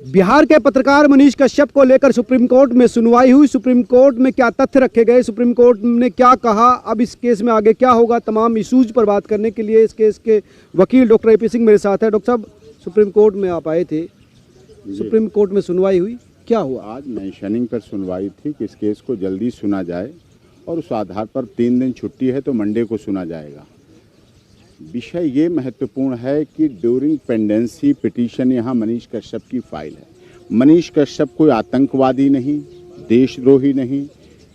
बिहार के पत्रकार मनीष कश्यप को लेकर सुप्रीम कोर्ट में सुनवाई हुई। सुप्रीम कोर्ट में क्या तथ्य रखे गए, सुप्रीम कोर्ट ने क्या कहा, अब इस केस में आगे क्या होगा, तमाम इशूज पर बात करने के लिए इस केस के वकील डॉक्टर एपी सिंह मेरे साथ है। डॉक्टर साहब, सुप्रीम कोर्ट में आप आए थे, सुप्रीम कोर्ट में सुनवाई हुई, क्या हुआ? आज मेंशनिंग पर सुनवाई थी कि इस केस को जल्दी सुना जाए और उस आधार पर 3 दिन छुट्टी है तो मंडे को सुना जाएगा। विषय ये महत्वपूर्ण है कि ड्यूरिंग पेंडेंसी पिटीशन यहाँ मनीष कश्यप की फाइल है। मनीष कश्यप कोई आतंकवादी नहीं, देशद्रोही नहीं,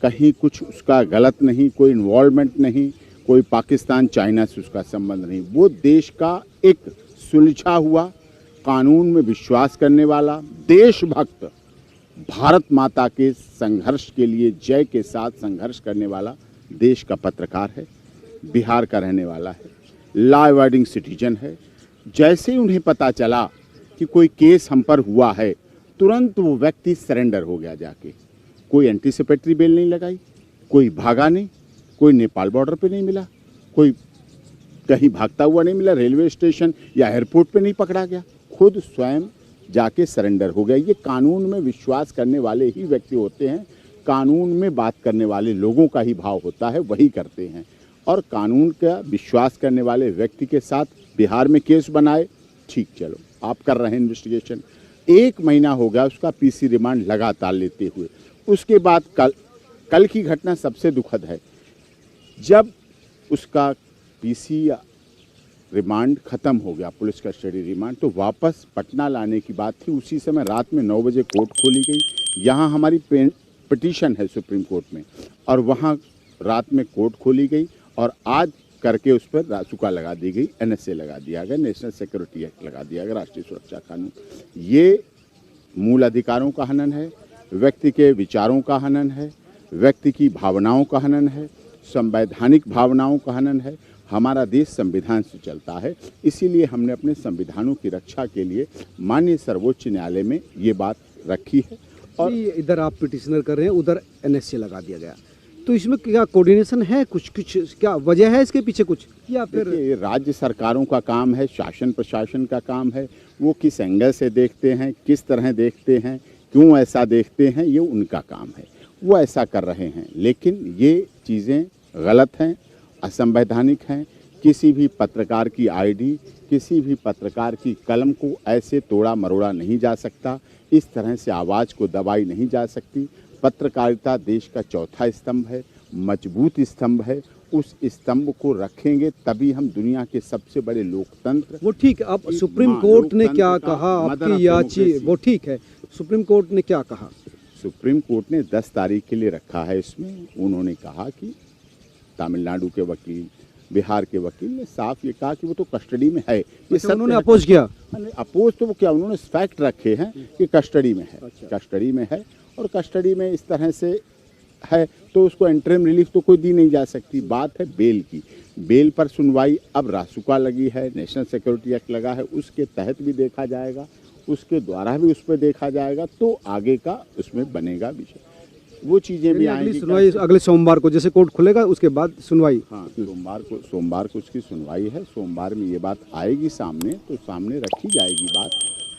कहीं कुछ उसका गलत नहीं, कोई इन्वॉल्वमेंट नहीं, कोई पाकिस्तान चाइना से उसका संबंध नहीं। वो देश का एक सुलझा हुआ, कानून में विश्वास करने वाला, देशभक्त, भारत माता के संघर्ष के लिए जय के साथ संघर्ष करने वाला देश का पत्रकार है, बिहार का रहने वाला है, लॉ अवॉइडिंग सिटीजन है। जैसे ही उन्हें पता चला कि कोई केस हम पर हुआ है, तुरंत वो व्यक्ति सरेंडर हो गया जाके। कोई एंटीसिपेटरी बेल नहीं लगाई, कोई भागा नहीं, कोई नेपाल बॉर्डर पे नहीं मिला, कोई कहीं भागता हुआ नहीं मिला, रेलवे स्टेशन या एयरपोर्ट पे नहीं पकड़ा गया, खुद स्वयं जाके सरेंडर हो गया। ये कानून में विश्वास करने वाले ही व्यक्ति होते हैं, कानून में बात करने वाले लोगों का ही भाव होता है, वही करते हैं। और कानून का विश्वास करने वाले व्यक्ति के साथ बिहार में केस बनाए, ठीक, चलो आप कर रहे हैं इन्वेस्टिगेशन। 1 महीना हो गया उसका पीसी रिमांड लगातार लेते हुए। उसके बाद कल की घटना सबसे दुखद है। जब उसका पीसी रिमांड खत्म हो गया, पुलिस कस्टडी रिमांड, तो वापस पटना लाने की बात थी। उसी समय रात में 9 बजे कोर्ट खोली गई। यहाँ हमारी पिटीशन है सुप्रीम कोर्ट में और वहाँ रात में कोर्ट खोली गई और आज करके उस पर रासुका लगा दी गई, NSA लगा दिया गया, नेशनल सिक्योरिटी एक्ट लगा दिया गया, राष्ट्रीय सुरक्षा कानून। ये मूल अधिकारों का हनन है, व्यक्ति के विचारों का हनन है, व्यक्ति की भावनाओं का हनन है, संवैधानिक भावनाओं का हनन है। हमारा देश संविधान से चलता है, इसीलिए हमने अपने संविधानों की रक्षा के लिए माननीय सर्वोच्च न्यायालय में ये बात रखी है। और इधर आप पिटिशनर कर रहे हैं, उधर NSA लगा दिया गया, तो इसमें क्या कोऑर्डिनेशन है? कुछ क्या वजह है इसके पीछे कुछ, या फिर राज्य सरकारों का काम है, शासन प्रशासन का काम है, वो किस एंगल से देखते हैं, किस तरह देखते हैं, क्यों ऐसा देखते हैं, ये उनका काम है, वो ऐसा कर रहे हैं। लेकिन ये चीज़ें गलत हैं, असंवैधानिक हैं। किसी भी पत्रकार की आईडी, किसी भी पत्रकार की कलम को ऐसे तोड़ा मरोड़ा नहीं जा सकता, इस तरह से आवाज़ को दबाई नहीं जा सकती। पत्रकारिता देश का चौथा स्तंभ है, मजबूत स्तंभ है। उस स्तंभ को रखेंगे तभी हम दुनिया के सबसे बड़े लोकतंत्र। वो ठीक है, अब सुप्रीम कोर्ट ने क्या कहा, आपकी याची, वो ठीक है, सुप्रीम कोर्ट ने क्या कहा? सुप्रीम कोर्ट ने 10 तारीख के लिए रखा है। इसमें उन्होंने कहा कि तमिलनाडु के वकील, बिहार के वकील ने साफ ये कहा कि वो तो कस्टडी में है। ये सब उन्होंने अपोज किया? अपोज तो वो क्या, उन्होंने फैक्ट रखे हैं कि कस्टडी में है। अच्छा। कस्टडी में है और कस्टडी में इस तरह से है तो उसको इंटरिम रिलीफ तो कोई दी नहीं जा सकती। बात है बेल की, बेल पर सुनवाई अब रासुका लगी है, नेशनल सिक्योरिटी एक्ट लगा है, उसके तहत भी देखा जाएगा, उसके द्वारा भी उस पर देखा जाएगा, तो आगे का उसमें बनेगा विषय, वो चीज़ें भी आएंगी। सुनवाई अगले सोमवार को, जैसे कोर्ट खुलेगा उसके बाद सुनवाई। हाँ, सोमवार को उसकी सुनवाई है। सोमवार में ये बात आएगी सामने, तो सामने रखी जाएगी बात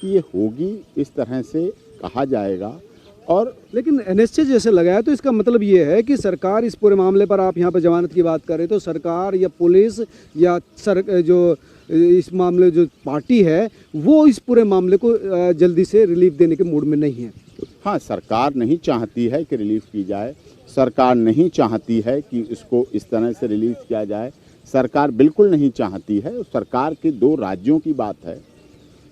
कि ये होगी, इस तरह से कहा जाएगा। और लेकिन NSA जैसे लगाया तो इसका मतलब ये है कि सरकार इस पूरे मामले पर, आप यहाँ पर जमानत की बात कर रहे हैं, तो सरकार या पुलिस या जो इस मामले जो पार्टी है वो इस पूरे मामले को जल्दी से रिलीफ देने के मूड में नहीं है। हाँ, सरकार नहीं चाहती है कि रिलीफ की जाए, सरकार नहीं चाहती है कि इसको इस तरह से रिलीज किया जाए, सरकार बिल्कुल नहीं चाहती है। सरकार के 2 राज्यों की बात है,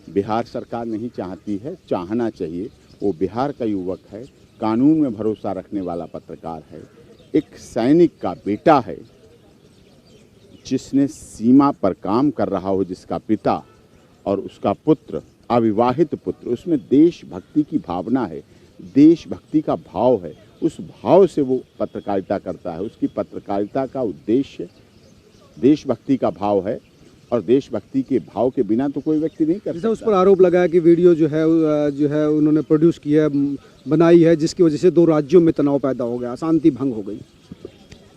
बिहार सरकार नहीं चाहती है, चाहना चाहिए। वो बिहार का युवक है, कानून में भरोसा रखने वाला पत्रकार है, एक सैनिक का बेटा है, जिसने सीमा पर काम कर रहा हो, जिसका पिता और उसका पुत्र, अविवाहित पुत्र, उसमें देशभक्ति की भावना है, देशभक्ति का भाव है, उस भाव से वो पत्रकारिता करता है। उसकी पत्रकारिता का उद्देश्य देशभक्ति का भाव है और देशभक्ति के भाव के बिना तो कोई व्यक्ति नहीं कर सकता। उस पर आरोप लगाया कि वीडियो जो है उन्होंने प्रोड्यूस किया है, बनाई है, जिसकी वजह से 2 राज्यों में तनाव पैदा हो गया, शांति भंग हो गई।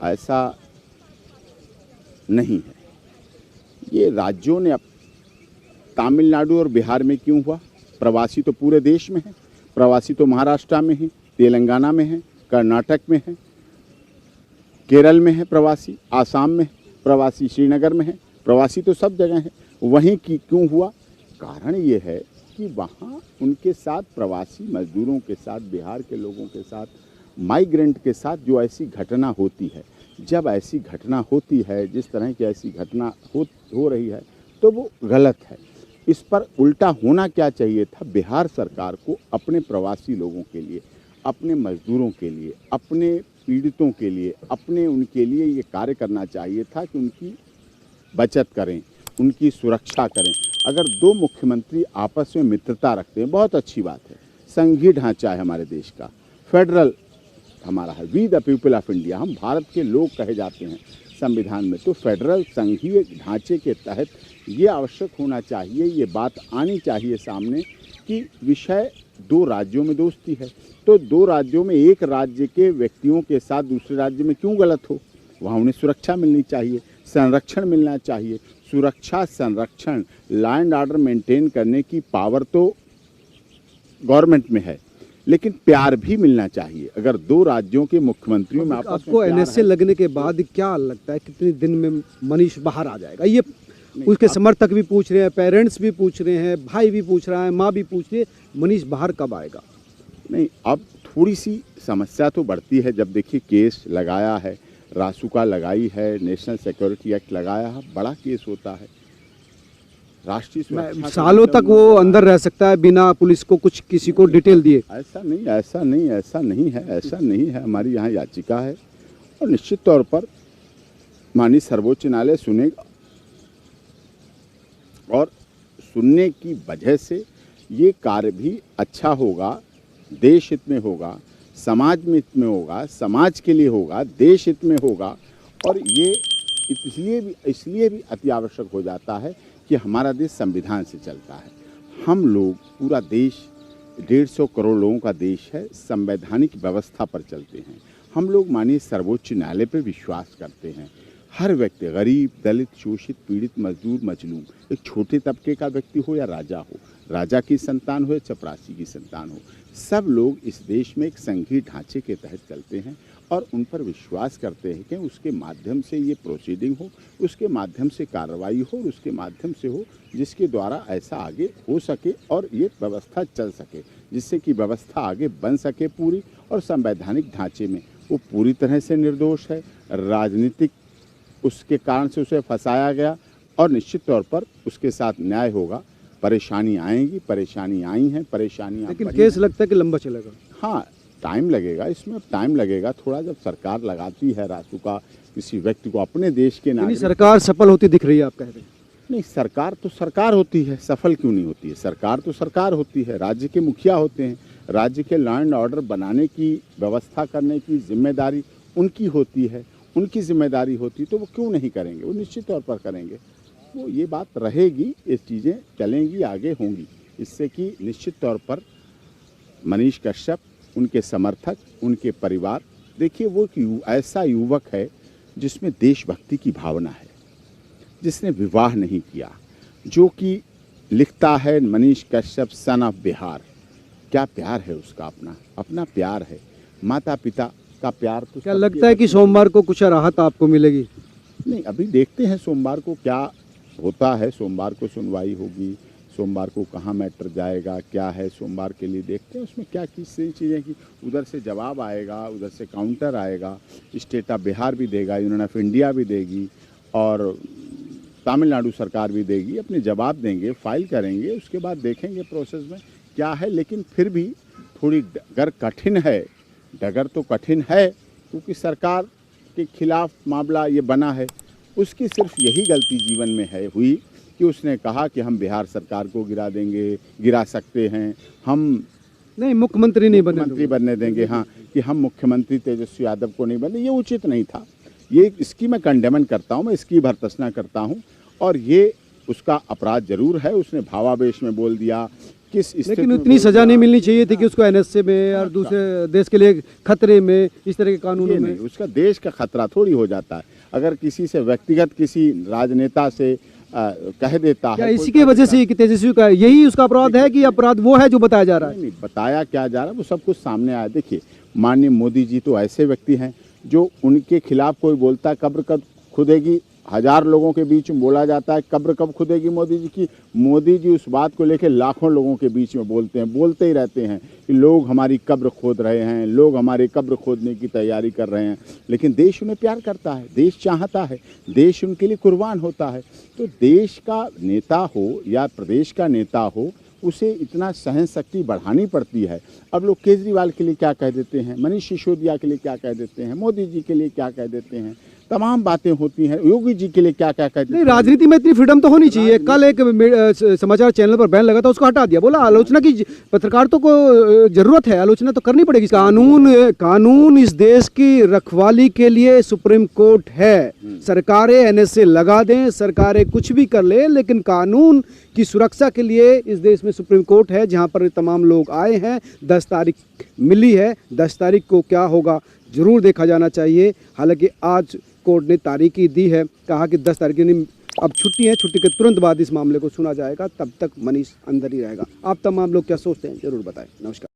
ऐसा नहीं है। ये राज्यों ने तमिलनाडु और बिहार में क्यों हुआ? प्रवासी तो पूरे देश में है, प्रवासी तो महाराष्ट्र में है, तेलंगाना में है, कर्नाटक में है, केरल में है प्रवासी, आसाम में है प्रवासी, श्रीनगर में है प्रवासी, तो सब जगह है। वहीं की क्यों हुआ? कारण ये है कि वहाँ उनके साथ प्रवासी मजदूरों के साथ, बिहार के लोगों के साथ, माइग्रेंट के साथ जो ऐसी घटना होती है, जब ऐसी घटना होती है, जिस तरह की ऐसी घटना हो रही है, तो वो गलत है। इस पर उल्टा होना क्या चाहिए था? बिहार सरकार को अपने प्रवासी लोगों के लिए, अपने मजदूरों के लिए, अपने पीड़ितों के लिए, अपने उनके लिए ये कार्य करना चाहिए था कि उनकी बचत करें, उनकी सुरक्षा करें। अगर दो मुख्यमंत्री आपस में मित्रता रखते हैं, बहुत अच्छी बात है। संघीय ढांचा है हमारे देश का, फेडरल हमारा है, we the people of India, हम भारत के लोग कहे जाते हैं संविधान में। तो फेडरल संघीय ढांचे के तहत ये आवश्यक होना चाहिए, ये बात आनी चाहिए सामने कि विषय दो राज्यों में दोस्ती है, तो दो राज्यों में एक राज्य के व्यक्तियों के साथ दूसरे राज्य में क्यों गलत हो? वहाँ उन्हें सुरक्षा मिलनी चाहिए, संरक्षण मिलना चाहिए। सुरक्षा, संरक्षण, लॉ एंड ऑर्डर मेंटेन करने की पावर तो गवर्नमेंट में है, लेकिन प्यार भी मिलना चाहिए। अगर दो राज्यों के मुख्यमंत्रियों में आपस में आपको एनएसए लगने के बाद क्या लगता है कितने दिन में मनीष बाहर आ जाएगा? ये उसके समर्थक भी पूछ रहे हैं, पेरेंट्स भी पूछ रहे हैं, भाई भी पूछ रहा है, माँ भी पूछ रही है, मनीष बाहर कब आएगा? नहीं, अब थोड़ी सी समस्या तो बढ़ती है। जब देखिए केस लगाया है, रासुका लगाई है, नेशनल सिक्योरिटी एक्ट लगाया है, बड़ा केस होता है, राष्ट्रीय सुरक्षा सालों तक वो अंदर रह सकता है बिना पुलिस को कुछ किसी को डिटेल दिए। ऐसा नहीं है। हमारी यहाँ याचिका है और निश्चित तौर पर माननीय सर्वोच्च न्यायालय सुनेगा, और सुनने की वजह से ये कार्य भी अच्छा होगा, देश हित में होगा, समाज में हित में होगा, समाज के लिए होगा, देश हित में होगा। और ये इसलिए भी अति आवश्यक हो जाता है कि हमारा देश संविधान से चलता है। हम लोग, पूरा देश 150 करोड़ लोगों का देश है, संवैधानिक व्यवस्था पर चलते हैं। हम लोग माननीय सर्वोच्च न्यायालय पर विश्वास करते हैं। हर व्यक्ति, गरीब, दलित, शोषित, पीड़ित, मजदूर, मजलूम, एक छोटे तबके का व्यक्ति हो या राजा हो, राजा की संतान हो या चपरासी की संतान हो, सब लोग इस देश में एक संघीय ढांचे के तहत चलते हैं और उन पर विश्वास करते हैं कि उसके माध्यम से ये प्रोसीडिंग हो, उसके माध्यम से कार्रवाई हो, और उसके माध्यम से हो जिसके द्वारा ऐसा आगे हो सके और ये व्यवस्था चल सके, जिससे कि व्यवस्था आगे बन सके पूरी, और संवैधानिक ढांचे में वो पूरी तरह से निर्दोष है। राजनीतिक उसके कारण से उसे फंसाया गया, और निश्चित तौर पर उसके साथ न्याय होगा। परेशानी आएंगी, परेशानी आई हैं, परेशानियां, लेकिन केस लगता है कि लंबा चलेगा। हाँ, टाइम लगेगा, इसमें टाइम लगेगा थोड़ा। जब सरकार लगाती है रासुका किसी व्यक्ति को, अपने देश के नागरिक, सरकार सफल होती दिख रही है, आप कह रहे हैं? नहीं, सरकार तो सरकार होती है, सफल क्यों नहीं होती है? सरकार तो सरकार होती है, राज्य के मुखिया होते हैं, राज्य के लॉ एंड ऑर्डर बनाने की, व्यवस्था करने की जिम्मेदारी उनकी होती है, उनकी जिम्मेदारी होती, तो वो क्यों नहीं करेंगे? वो निश्चित तौर पर करेंगे। वो ये बात रहेगी, ये चीज़ें चलेंगी, आगे होंगी, इससे कि निश्चित तौर पर मनीष कश्यप, उनके समर्थक, उनके परिवार, देखिए वो ऐसा युवक है जिसमें देशभक्ति की भावना है, जिसने विवाह नहीं किया, जो कि लिखता है मनीष कश्यप सन ऑफ बिहार। क्या प्यार है उसका, अपना प्यार है, माता पिता का प्यार। तो क्या लगता है कि सोमवार को कुछ राहत आपको मिलेगी? नहीं, अभी देखते हैं सोमवार को क्या होता है। सोमवार को सुनवाई होगी, सोमवार को कहाँ मैटर जाएगा, क्या है, सोमवार के लिए देखते हैं उसमें क्या किस चीज़ें की। उधर से जवाब आएगा, उधर से काउंटर आएगा, स्टेट ऑफ बिहार भी देगा, यूनियन ऑफ इंडिया भी देगी, और तमिलनाडु सरकार भी देगी, अपने जवाब देंगे, फाइल करेंगे, उसके बाद देखेंगे प्रोसेस में क्या है। लेकिन फिर भी थोड़ी डगर तो कठिन है, क्योंकि सरकार के खिलाफ मामला ये बना है। उसकी सिर्फ यही गलती जीवन में हुई कि उसने कहा कि हम बिहार सरकार को गिरा सकते हैं, हम नहीं मुख्यमंत्री नहीं बनने देंगे, हाँ, कि हम मुख्यमंत्री तेजस्वी यादव को नहीं बनने, ये उचित नहीं था। ये इसकी मैं कंडेमन करता हूँ, मैं इसकी भर्त्सना करता हूँ, और ये उसका अपराध जरूर है। उसने भावावेश में बोल दिया, लेकिन उतनी सजा नहीं मिलनी चाहिए थी कि उसको एनएसए में और दूसरे देश के लिए खतरे में, इस तरह के कानूनों में। उसका देश का खतरा थोड़ी हो जाता है। अगर किसी से व्यक्तिगत, किसी राजनेता से कह देता क्या है। इसी की वजह से कि तेजस्वी का यही उसका अपराध है कि अपराध वो है जो बताया जा रहा है? नहीं, बताया क्या जा रहा है वो सब कुछ सामने आया। देखिए, माननीय मोदी जी तो ऐसे व्यक्ति हैं जो उनके खिलाफ कोई बोलता है कब्र कब खुदेगी, 1000 लोगों के बीच में बोला जाता है कब्र कब खुदेगी मोदी जी की, मोदी जी उस बात को लेकर लाखों लोगों के बीच में बोलते ही रहते हैं कि लोग हमारी कब्र खोद रहे हैं, लोग हमारे कब्र खोदने की तैयारी कर रहे हैं। लेकिन देश उन्हें प्यार करता है, देश चाहता है, देश उनके लिए कुर्बान होता है। तो देश का नेता हो या प्रदेश का नेता हो, उसे इतना सहन शक्ति बढ़ानी पड़ती है। अब लोग केजरीवाल के लिए क्या कह देते हैं, मनीष सिसोदिया के लिए क्या कह देते हैं, मोदी जी के लिए क्या कह देते हैं, तमाम बातें होती हैं, योगी जी के लिए क्या क्या कहते नहीं, हैं। राजनीति में इतनी फ्रीडम तो होनी चाहिए। कल एक समाचार चैनल पर बैन लगा था, उसको हटा दिया, बोला आलोचना की पत्रकारिता को जरूरत है, आलोचना तो करनी पड़ेगी। कानून इस देश की रखवाली के लिए सुप्रीम कोर्ट है। सरकारें एनएसए लगा दें, सरकारें कुछ भी कर ले, लेकिन कानून की सुरक्षा के लिए इस देश में सुप्रीम कोर्ट है, जहां पर तमाम लोग आए हैं। 10 तारीख मिली है, 10 तारीख को क्या होगा जरूर देखा जाना चाहिए। हालांकि आज कोर्ट ने तारीख ही दी है, कहा कि 10 तारीख यानी अब छुट्टी है, छुट्टी के तुरंत बाद इस मामले को सुना जाएगा, तब तक मनीष अंदर ही रहेगा। आप तमाम लोग क्या सोचते हैं जरूर बताएं। नमस्कार।